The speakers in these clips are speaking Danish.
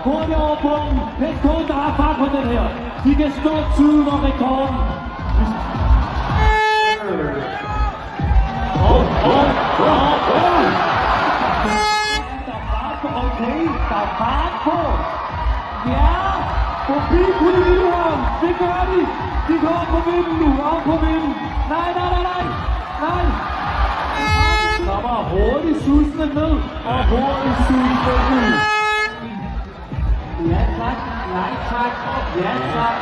hurtigt over bunden. PSK, der har fart på den her. De kan stå tiden om rekorden. Okay, der er fart på. Ja, forbi Kolonien. Det gør de. De går på vinden nu. Op på vinden. Nej. Der var hurtigt susende ned. Og hurtigt susende ud. Ja tak. Nej tak. Ja tak.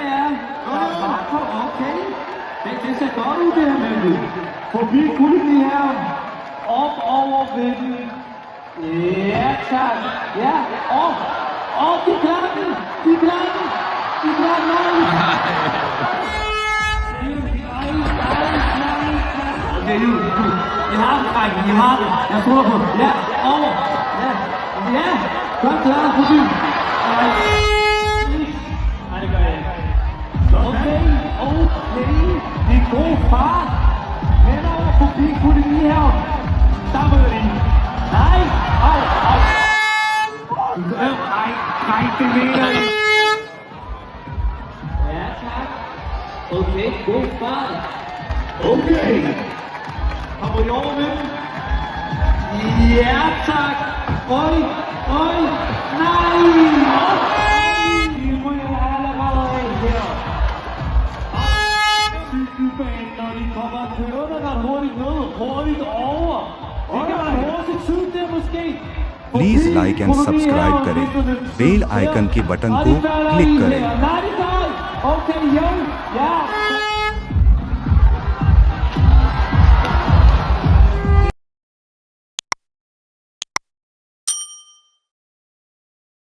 Ja. Der er fart på. Okay. Det ser godt ud det her med. Forbi Kolonien. Op over vinden. Ja, tak. Ja, op. De klarer den. Okay, I har den, drengen. I har den. Jeg tror på. Ja, over. Ja. Godt klaret forbi. Nej, det gør jeg ikke. Okay. Det er god fart. Hen over forbi Kolonien. Der møder de. Nej! Nej, det mener I. Ja, tak. Okay, god fart. Okay. Kommer I over med den? Ja, tak. Øj. Nej! I ryger allerede af her. Cykelbanen, når de kommer kørende ret hurtigt ned, hurtigt over. Det kan være hurtigt tid der måske. Please like and subscribe करें, bell icon के बटन को क्लिक करें।